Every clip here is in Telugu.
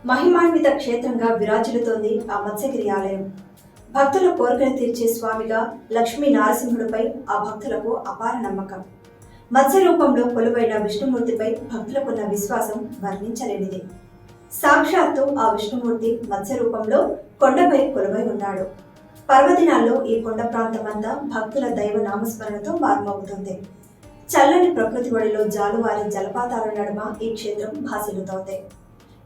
మహిమాన్విత క్షేత్రంగా విరాజిల్లుతోంది ఆ మత్స్యగిరి ఆలయం. భక్తుల కోరికలు తీర్చే స్వామిగా లక్ష్మీ నారసింహుడిపై ఆ భక్తులకు అపార నమ్మకం. మత్స్య రూపంలో కొలువైన విష్ణుమూర్తిపై భక్తులకున్న విశ్వాసం వర్ణించలేనిది. సాక్షాత్తు ఆ విష్ణుమూర్తి మత్స్య రూపంలో కొండపై కొలువై ఉన్నాడు. పర్వదినాల్లో ఈ కొండ ప్రాంతమంతా భక్తుల దైవ నామస్మరణతో మారుమోగుతుంది. చల్లని ప్రకృతి ఒడిలో జాలువారి జలపాతాల నడుమ ఈ క్షేత్రం భాసిల్లుతోంది.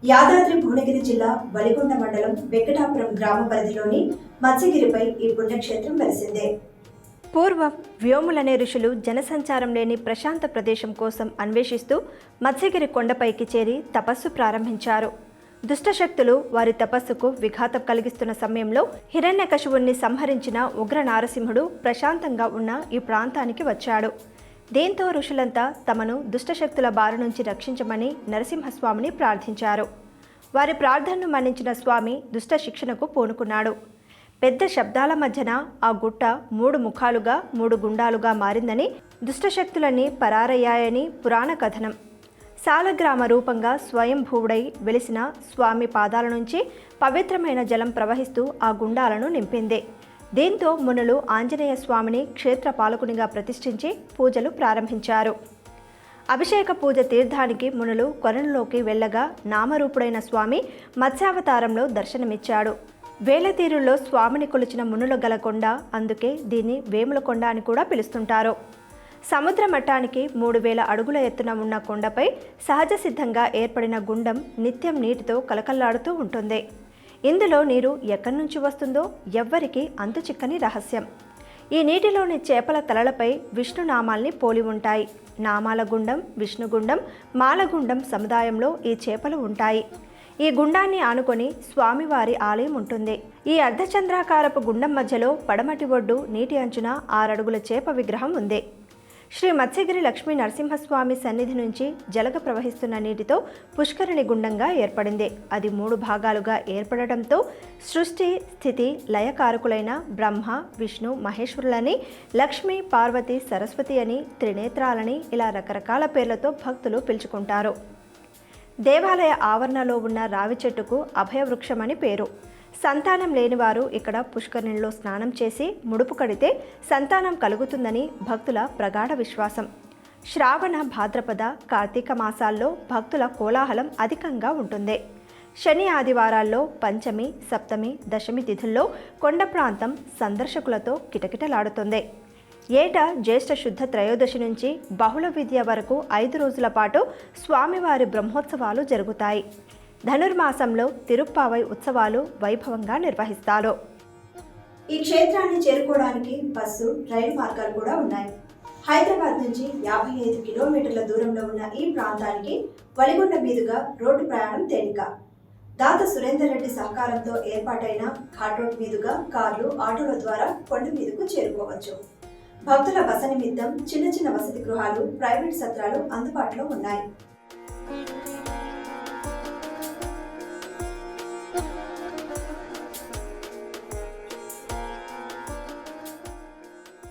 యాదాద్రి భువనగిరి జిల్లా వలిగొండ మండలం వెంకటాపురం గ్రామ పరిధిలోని మత్స్యగిరిపై ఈ పుణ్యక్షేత్రం వెలిసిందే. పూర్వం వ్యోములనే ఋషులు జనసంచారం లేని ప్రశాంత ప్రదేశం కోసం అన్వేషిస్తూ మత్స్యగిరి కొండపైకి చేరి తపస్సు ప్రారంభించారు. దుష్టశక్తులు వారి తపస్సుకు విఘాతం కలిగిస్తున్న సమయంలో హిరణ్యకశిపుణ్ణి సంహరించిన ఉగ్ర నారసింహుడు ప్రశాంతంగా ఉన్న ఈ ప్రాంతానికి వచ్చాడు. దీంతో ఋషులంతా తమను దుష్టశక్తుల బారి నుంచి రక్షించమని నరసింహస్వామిని ప్రార్థించారు. వారి ప్రార్థనను మన్నించిన స్వామి దుష్ట శిక్షణకు పూనుకున్నాడు. పెద్ద శబ్దాల మధ్యన ఆ గుట్ట 3 ముఖాలుగా 3 గుండాలుగా మారిందని, దుష్టశక్తులన్నీ పరారయ్యాయని పురాణ కథనం. సాలగ్రామ రూపంగా స్వయంభూవుడై వెలిసిన స్వామి పాదాల నుంచి పవిత్రమైన జలం ప్రవహిస్తూ ఆ గుండాలను నింపింది. దీంతో మునులు ఆంజనేయ స్వామిని క్షేత్ర పాలకునిగా ప్రతిష్ఠించి పూజలు ప్రారంభించారు. అభిషేక పూజ తీర్థానికి మునులు కొలనులోకి వెళ్ళగా నామరూపుడైన స్వామి మత్స్యావతారంలో దర్శనమిచ్చాడు. వేలతీరుల్లో స్వామిని కొలిచిన మునుల గల కొండ, అందుకే దీన్ని వేముల కొండ అని కూడా పిలుస్తుంటారు. సముద్ర మట్టానికి 3000 అడుగుల ఎత్తున ఉన్న కొండపై సహజ సిద్ధంగా ఏర్పడిన గుండం నిత్యం నీటితో కలకల్లాడుతూ ఉంటుంది. ఇందులో నీరు ఎక్కడి నుంచి వస్తుందో ఎవ్వరికీ అంతు చిక్కని రహస్యం. ఈ నీటిలోని చేపల తలలపై విష్ణు నామాల్ని పోలి ఉంటాయి. నామాల గుండం, విష్ణుగుండం, మాలగుండం సముదాయంలో ఈ చేపలు ఉంటాయి. ఈ గుండాన్ని ఆనుకొని స్వామివారి ఆలయం ఉంటుంది. ఈ అర్ధచంద్రాకారపు గుండం మధ్యలో పడమటి ఒడ్డు నీటి అంచున 6 అడుగుల చేప విగ్రహం ఉంది. శ్రీ మత్స్యగిరి లక్ష్మీ నరసింహస్వామి సన్నిధి నుంచి జలగ ప్రవహిస్తున్న నీటితో పుష్కరిణి గుండంగా ఏర్పడింది. అది 3 భాగాలుగా ఏర్పడటంతో సృష్టి, స్థితి, లయకారకులైన బ్రహ్మ, విష్ణు, మహేశ్వరులని, లక్ష్మి, పార్వతి, సరస్వతి అని, త్రినేత్రాలని ఇలా రకరకాల పేర్లతో భక్తులు పిలుచుకుంటారు. దేవాలయ ఆవరణలో ఉన్న రావి చెట్టుకు అభయవృక్షమని పేరు. సంతానం లేనివారు ఇక్కడ పుష్కరిణిలో స్నానం చేసి ముడుపు కడితే సంతానం కలుగుతుందని భక్తుల ప్రగాఢ విశ్వాసం. శ్రావణ, భాద్రపద, కార్తీక మాసాల్లో భక్తుల కోలాహలం అధికంగా ఉంటుంది. శని, ఆదివారాల్లో పంచమి, సప్తమి, దశమి తిథుల్లో కొండ ప్రాంతం సందర్శకులతో కిటకిటలాడుతుంది. ఏటా జ్యేష్ఠ శుద్ధ త్రయోదశి నుంచి బహుళ విద్య వరకు 5 రోజుల పాటు స్వామివారి బ్రహ్మోత్సవాలు జరుగుతాయి. ధనుర్మాసంలో తిరుప్పావై ఉత్సవాలు వైభవంగా నిర్వహిస్తారు. ఈ క్షేత్రాన్ని చేరుకోవడానికి బస్సు, రైలు మార్గాలు కూడా ఉన్నాయి. హైదరాబాద్ నుంచి 55 కిలోమీటర్ల దూరంలో ఉన్న ఈ ప్రాంతానికి వలిగొండ మీదుగా రోడ్డు ప్రయాణం తేలిక. దాత సురేందర్ రెడ్డి సహకారంతో ఏర్పాటైన ఘాట్ రోడ్ మీదుగా కార్లు, ఆటోల ద్వారా కొండ మీదకు చేరుకోవచ్చు. భక్తుల బస నిమిత్తం చిన్న చిన్న వసతి గృహాలు, ప్రైవేట్ సత్రాలు అందుబాటులో ఉన్నాయి.